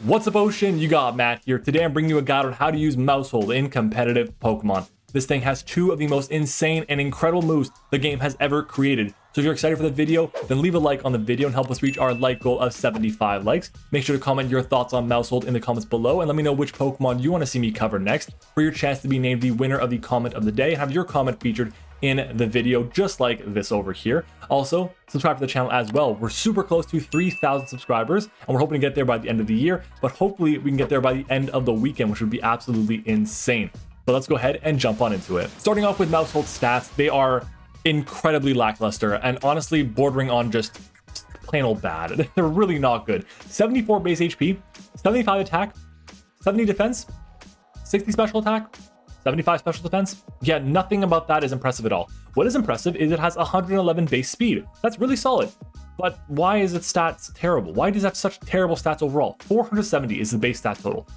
What's up, Ocean? You got Matt here. Today I'm bringing you a guide on how to use Maushold in competitive Pokemon. This thing has two of the most insane and incredible moves the game has ever created. So if you're excited for the video, then leave a like on the video and help us reach our like goal of 75 likes. Make sure to comment your thoughts on Maushold in the comments below and let me know which Pokemon you want to see me cover next for your chance to be named the winner of the comment of the day and have your comment featured in the video just like this over here. Also, subscribe to the channel as well. We're super close to 3,000 subscribers and we're hoping to get there by the end of the year, but hopefully we can get there by the end of the weekend, which would be absolutely insane. But let's go ahead and jump on into it. Starting off with Maushold stats, they are incredibly lackluster and honestly bordering on just plain old bad. They're really not good. 74 base HP, 75 attack, 70 defense, 60 special attack, 75 special defense. Yeah, nothing about that is impressive at all. What is impressive is it has 111 base speed. That's really solid. But why is its stats terrible? Why does it have such terrible stats overall? 470 is the base stat total.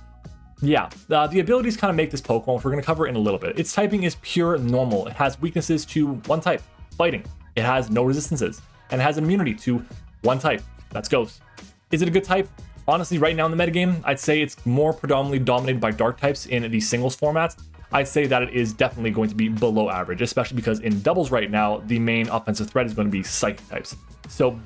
Yeah, the abilities kind of make this Pokemon, which we're going to cover in a little bit. Its typing is pure normal. It has weaknesses to one type, fighting. It has no resistances, and it has immunity to one type, that's Ghost. Is it a good type? Honestly, right now in the metagame, I'd say it's more predominantly dominated by dark types in the singles formats. I'd say that it is definitely going to be below average, especially because in doubles right now, the main offensive threat is going to be psychic types. So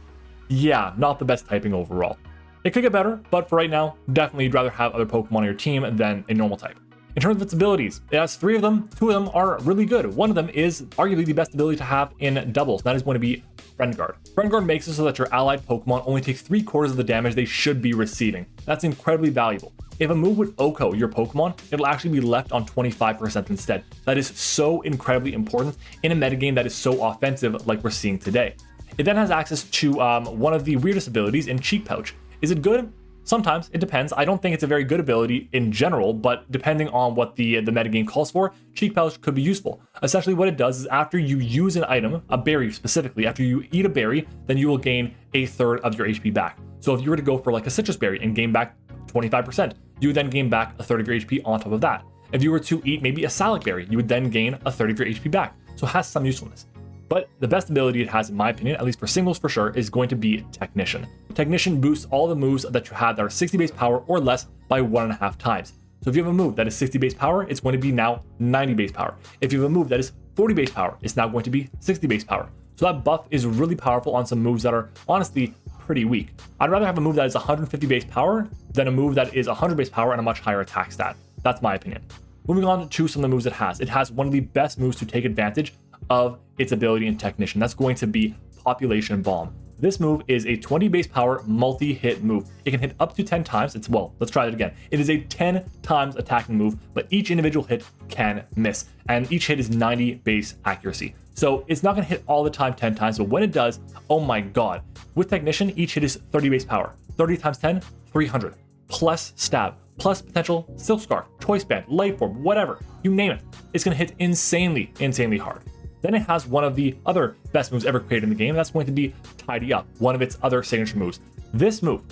yeah, not the best typing overall. It could get better, but for right now, definitely you'd rather have other Pokemon on your team than a normal type. In terms of its abilities, it has 3 of them. 2 of them are really good. One of them is arguably the best ability to have in doubles. That is going to be Friend Guard. Friend Guard makes it so that your allied Pokemon only take 3/4 of the damage they should be receiving. That's incredibly valuable. If a move would OHKO your Pokemon, it'll actually be left on 25% instead. That is so incredibly important in a metagame that is so offensive like we're seeing today. It then has access to one of the weirdest abilities in Cheek Pouch. Is it good? Sometimes, it depends. I don't think it's a very good ability in general, but depending on what the metagame calls for, Cheek Pouch could be useful. Essentially what it does is after you use an item, a berry specifically, after you eat a berry, then you will gain 1/3 of your HP back. So if you were to go for like a citrus berry and gain back 25%, you would then gain back 1/3 of your HP on top of that. If you were to eat maybe a Salac berry, you would then gain 1/3 of your HP back. So it has some usefulness. But the best ability it has, in my opinion, at least for singles for sure, is going to be Technician. Technician boosts all the moves that you have that are 60 base power or less by 1.5 times. So if you have a move that is 60 base power, it's going to be now 90 base power. If you have a move that is 40 base power, it's now going to be 60 base power. So that buff is really powerful on some moves that are honestly pretty weak. I'd rather have a move that is 150 base power than a move that is 100 base power and a much higher attack stat. That's my opinion. Moving on to some of the moves it has. It has one of the best moves to take advantage of its ability in Technician. That's going to be Population Bomb. This move is a 20 base power multi-hit move. It can hit up to 10 times. Let's try that again. It is a 10 times attacking move, but each individual hit can miss, and each hit is 90 base accuracy. So it's not going to hit all the time 10 times, but when it does, oh my god. With Technician, each hit is 30 base power. 30 times 10, 300. Plus stab, plus potential Silk Scarf, Choice Band, Life Orb, whatever. You name it. It's going to hit insanely hard. Then it has one of the other best moves ever created in the game. That's going to be Tidy Up, one of its other signature moves. This move,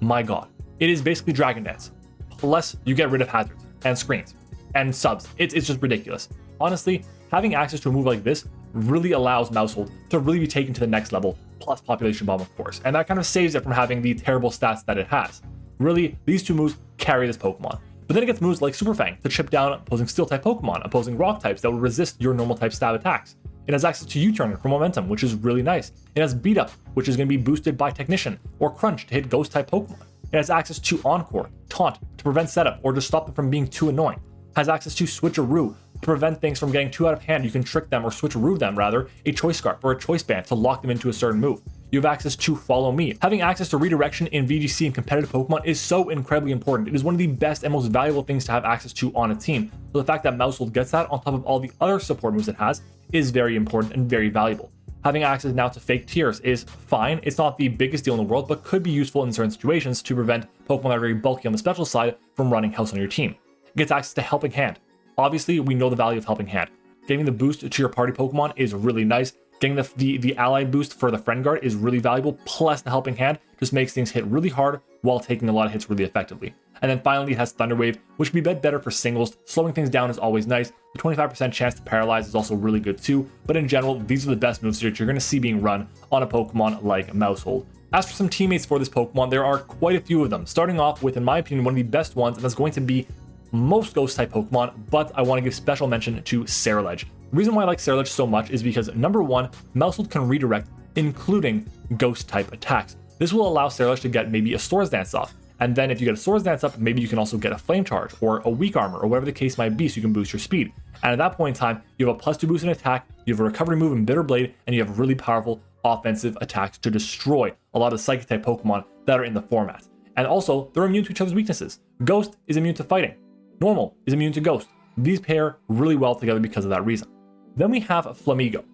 my god, it is basically Dragon Dance. Plus, you get rid of hazards and screens and subs. It's just ridiculous. Honestly, having access to a move like this really allows Maushold to really be taken to the next level, plus Population Bomb, of course. And that kind of saves it from having the terrible stats that it has. Really, these two moves carry this Pokemon. But then it gets moves like Super Fang to chip down opposing Steel-type Pokemon, opposing Rock types that will resist your normal type stab attacks. It has access to U-Turn for momentum, which is really nice. It has Beat Up, which is going to be boosted by Technician, or Crunch to hit Ghost-type Pokemon. It has access to Encore, Taunt to prevent setup or to stop them from being too annoying. It has access to Switcheroo to prevent things from getting too out of hand. You can trick them or switcheroo them rather, a Choice Scarf or a Choice Band to lock them into a certain move. You have access to Follow Me. Having access to redirection in VGC and competitive Pokemon is so incredibly important. It is one of the best and most valuable things to have access to on a team. So the fact that Maushold gets that on top of all the other support moves it has is very important and very valuable. Having access now to Fake Tears is fine. It's not the biggest deal in the world, but could be useful in certain situations to prevent Pokemon that are very bulky on the special side from running house on your team. It gets access to Helping Hand. Obviously, we know the value of Helping Hand. Getting the boost to your party Pokemon is really nice. Getting the ally boost for the Friend Guard is really valuable, plus the Helping Hand just makes things hit really hard while taking a lot of hits really effectively. And then finally it has Thunder Wave, which would be a bit better for singles. Slowing things down is always nice. The 25% chance to paralyze is also really good too, but in general, these are the best moves that you're going to see being run on a Pokemon like Maushold. As for some teammates for this Pokemon, there are quite a few of them, starting off with, in my opinion, one of the best ones, and that's going to be most Ghost-type Pokemon, but I want to give special mention to Terastalize. The reason why I like Terastalize so much is because, number one, Maushold can redirect, including Ghost-type attacks. This will allow Terastalize to get maybe a Swords Dance off, and then if you get a Swords Dance up, maybe you can also get a Flame Charge, or a Weak Armor, or whatever the case might be, so you can boost your speed. And at that point in time, you have a +2 boost in attack, you have a recovery move in Bitter Blade, and you have really powerful offensive attacks to destroy a lot of Psychic-type Pokemon that are in the format. And also, they're immune to each other's weaknesses. Ghost is immune to fighting. Normal is immune to Ghost. These pair really well together because of that reason. Then we have Flamigo.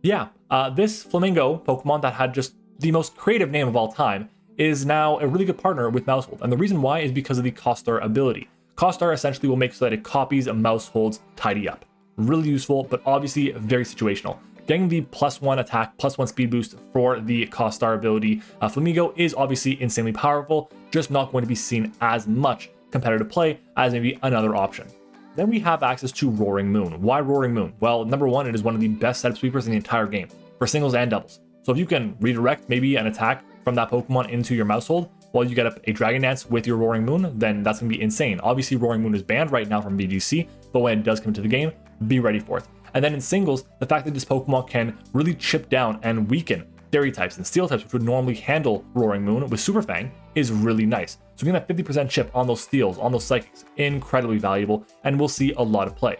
Yeah, this Flamingo Pokemon that had just the most creative name of all time is now a really good partner with Maushold. And the reason why is because of the Costar ability. Costar essentially will make so that it copies Maushold's Tidy Up. Really useful, but obviously very situational. Getting the +1 attack, +1 speed boost for the Costar ability, Flamigo is obviously insanely powerful, just not going to be seen as much competitive play as maybe another option. Then we have access to Roaring Moon. Why Roaring Moon? Well, number one, it is one of the best setup sweepers in the entire game for singles and doubles. So if you can redirect maybe an attack from that Pokemon into your Maushold while you get up a Dragon Dance with your Roaring Moon, then that's going to be insane. Obviously, Roaring Moon is banned right now from VGC, but when it does come into the game, be ready for it. And then in singles, the fact that this Pokemon can really chip down and weaken Fairy types and Steel types, which would normally handle Roaring Moon with Super Fang, is really nice. So getting that 50% chip on those Steels, on those Psychics, incredibly valuable, and we'll see a lot of play.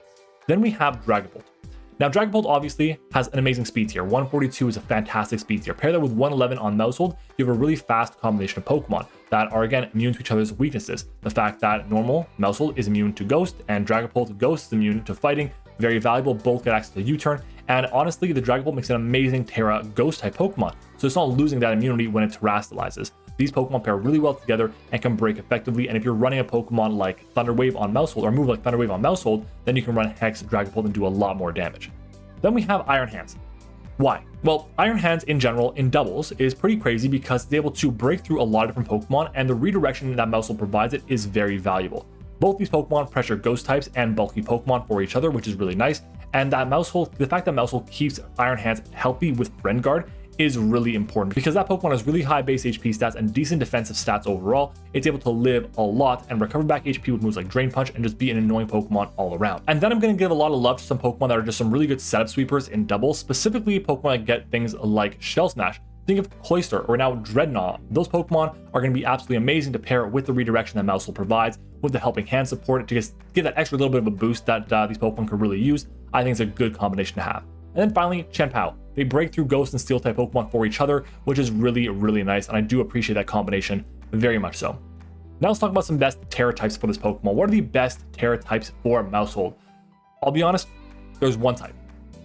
Then we have Dragapult. Now, Dragapult obviously has an amazing speed tier. 142 is a fantastic speed tier. Pair that with 111 on Maushold, you have a really fast combination of Pokemon that are, again, immune to each other's weaknesses. The fact that normal Maushold is immune to Ghost, and Dragapult Ghost is immune to fighting, very valuable, both get access to U-turn, and honestly, the Dragapult makes an amazing Terra Ghost-type Pokemon, so it's not losing that immunity when it Terastalizes. These Pokemon pair really well together and can break effectively, and if you're running a Pokemon like Thunder Wave on Maushold, or a move like Thunder Wave on Maushold, then you can run Hex Dragapult and do a lot more damage. Then we have Iron Hands. Why? Well, Iron Hands in general in doubles is pretty crazy because it's able to break through a lot of different Pokemon, and the redirection that Maushold provides it is very valuable. Both these Pokemon pressure Ghost types and bulky Pokemon for each other, which is really nice, and that Maushold, the fact that Maushold keeps Iron Hands healthy with Friend Guard is really important because that Pokemon has really high base HP stats and decent defensive stats overall. It's able to live a lot and recover back HP with moves like Drain Punch and just be an annoying Pokemon all around. And then I'm going to give a lot of love to some Pokemon that are just some really good setup sweepers in doubles, specifically Pokemon that get things like Shell Smash. Think of Cloyster or now Dreadnought. Those Pokemon are going to be absolutely amazing to pair with the redirection that Maushold provides, with the Helping Hand support to just give that extra little bit of a boost that these Pokemon could really use. I think it's a good combination to have. And then finally, Chien-Pao. They break through Ghost and Steel type Pokemon for each other, which is really, really nice, and I do appreciate that combination very much so. Now let's talk about some best Terra types for this Pokemon. What are the best Terra types for Maushold? I'll be honest, there's one type,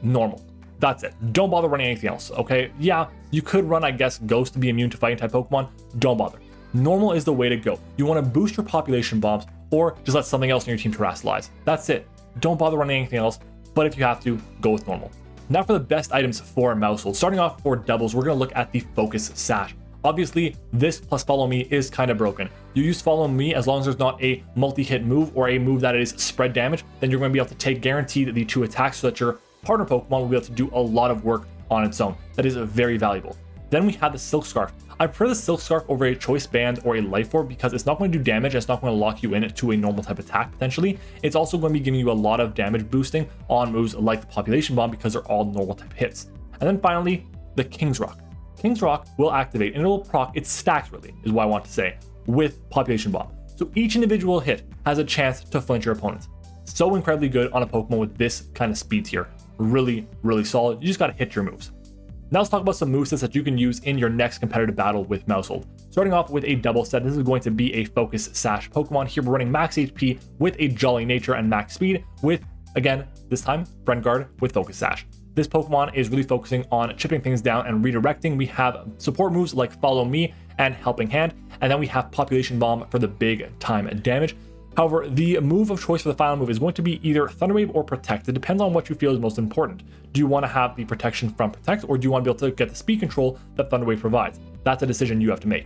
Normal. That's it. Don't bother running anything else, okay? Yeah, you could run, I guess, Ghost to be immune to fighting type Pokemon. Don't bother. Normal is the way to go. You want to boost your population bombs or just let something else in your team Terastalize. That's it. Don't bother running anything else, but if you have to, go with Normal. Now for the best items for Maushold. Starting off for doubles, we're going to look at the Focus Sash. Obviously, this plus Follow Me is kind of broken. You use Follow Me as long as there's not a multi-hit move or a move that is spread damage, then you're going to be able to take guaranteed the 2 attacks so that your partner Pokemon will be able to do a lot of work on its own. That is very valuable. Then we have the Silk Scarf. I prefer the Silk Scarf over a Choice Band or a Life Orb because it's not going to do damage, it's not going to lock you in to a normal type attack potentially. It's also going to be giving you a lot of damage boosting on moves like the Population Bomb because they're all normal type hits. And then finally, the King's Rock. King's Rock will activate and it will proc, it stacks really, is what I want to say, with Population Bomb. So each individual hit has a chance to flinch your opponent. So incredibly good on a Pokemon with this kind of speed tier. Really, really solid. You just got to hit your moves. Now let's talk about some movesets that you can use in your next competitive battle with Maushold. Starting off with a double set, this is going to be a Focus Sash Pokemon. Here we're running max HP with a Jolly Nature and max speed with, again, this time, Friend Guard with Focus Sash. This Pokemon is really focusing on chipping things down and redirecting. We have support moves like Follow Me and Helping Hand, and then we have Population Bomb for the big time damage. However, the move of choice for the final move is going to be either Thunder Wave or Protect. It depends on what you feel is most important. Do you want to have the protection from Protect, or do you want to be able to get the speed control that Thunder Wave provides? That's a decision you have to make.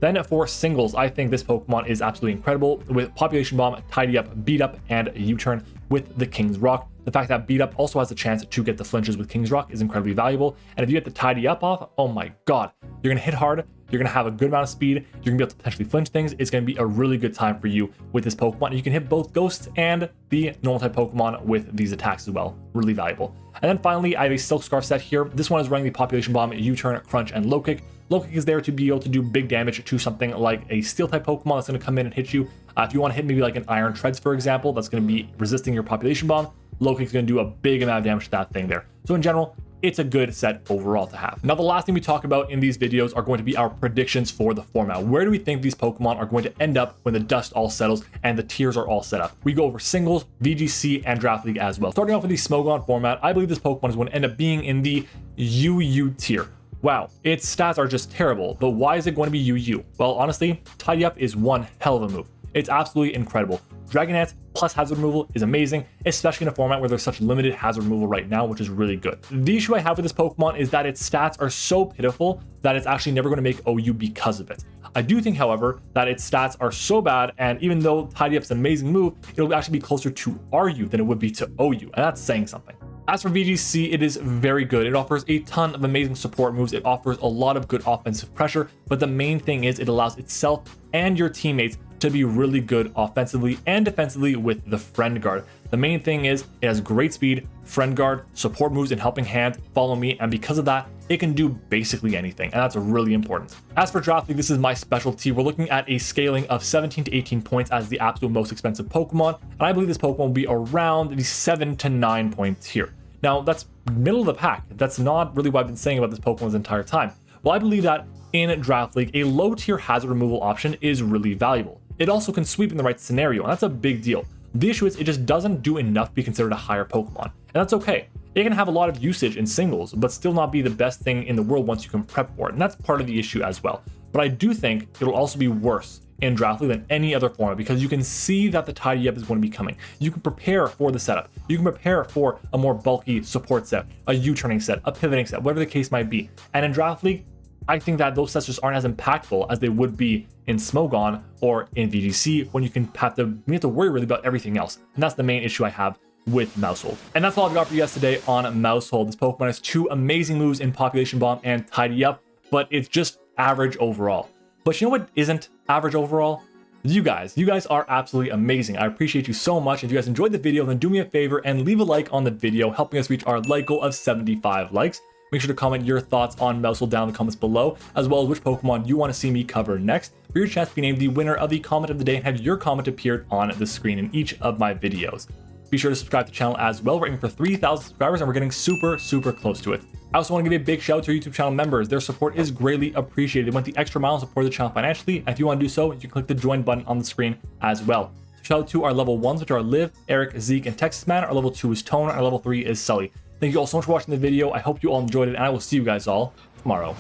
Then for singles, I think this Pokemon is absolutely incredible with Population Bomb, Tidy Up, Beat Up, and U-Turn with the King's Rock. The fact that Beat Up also has a chance to get the flinches with King's Rock is incredibly valuable. And if you get the Tidy Up off, oh my god, you're going to hit hard, You're going to have a good amount of speed. You're going to be able to potentially flinch things. It's going to be a really good time for you with this Pokemon. You can hit both ghosts and the normal type Pokemon with these attacks as well. Really valuable. And then finally, I have a Silk Scarf set here. This one is running the Population Bomb, U-Turn, Crunch, and Low Kick. Low Kick is there to be able to do big damage to something like a Steel type Pokemon that's going to come in and hit you. If you want to hit maybe like an Iron Treads, for example, that's going to be resisting your Population Bomb, Low Kick is going to do a big amount of damage to that thing there. So in general, it's a good set overall to have. Now, the last thing we talk about in these videos are going to be our predictions for the format. Where do we think these Pokemon are going to end up when the dust all settles and the tiers are all set up? We go over singles, VGC, and Draft League as well. Starting off with the Smogon format, I believe this Pokemon is going to end up being in the UU tier. Wow, its stats are just terrible, but why is it going to be UU? Well, honestly, Tidy Up is one hell of a move. It's absolutely incredible. Dragonite plus hazard removal is amazing, especially in a format where there's such limited hazard removal right now, which is really good. The issue I have with this Pokemon is that its stats are so pitiful that it's actually never going to make OU because of it. I do think, however, that its stats are so bad, and even though Tidy Up's an amazing move, it'll actually be closer to RU than it would be to OU, and that's saying something. As for VGC, it is very good. It offers a ton of amazing support moves. It offers a lot of good offensive pressure, but the main thing is it allows itself and your teammates to be really good offensively and defensively with the Friend Guard. The main thing is it has great speed, Friend Guard, support moves, and Helping Hand, Follow Me, and because of that, it can do basically anything, and that's really important. As for Draft League, this is my specialty. We're looking at a scaling of 17 to 18 points as the absolute most expensive Pokemon, and I believe this Pokemon will be around the 7 to 9 points here. Now, that's middle of the pack. That's not really what I've been saying about this Pokemon this entire time. Well, I believe that in Draft League, a low tier hazard removal option is really valuable. It also can sweep in the right scenario, and that's a big deal. The issue is it just doesn't do enough to be considered a higher Pokemon, and that's okay. It can have a lot of usage in singles, but still not be the best thing in the world once you can prep for it, and that's part of the issue as well. But I do think it'll also be worse in Draft League than any other format because you can see that the Tidy Up is going to be coming. You can prepare for the setup. You can prepare for a more bulky support set, a U-turning set, a pivoting set, whatever the case might be. And in Draft League, I think that those sets just aren't as impactful as they would be in Smogon or in VGC when you have to worry really about everything else. And that's the main issue I have with Maushold. And that's all I've got for you guys today on Maushold. This Pokemon has two amazing moves in Population Bomb and Tidy Up, but it's just average overall. But you know what isn't average overall? You guys are absolutely amazing. I appreciate you so much. If you guys enjoyed the video, then do me a favor and leave a like on the video, helping us reach our like goal of 75 likes. Make sure to comment your thoughts on Maushold down in the comments below, as well as which Pokemon you want to see me cover next, for your chance to be named the winner of the comment of the day and have your comment appeared on the screen in each of my videos. Be sure to subscribe to the channel as well. We're aiming for 3,000 subscribers and we're getting super close to it. I also want to give a big shout out to our YouTube channel members. Their support is greatly appreciated. They went the extra mile and support the channel financially. And if you want to do so, you can click the join button on the screen as well. Shout out to our level 1s, which are Liv, Eric, Zeke, and Texas Man. Our level 2 is Tone. Our level 3 is Sully. Thank you all so much for watching the video. I hope you all enjoyed it, and I will see you guys all tomorrow.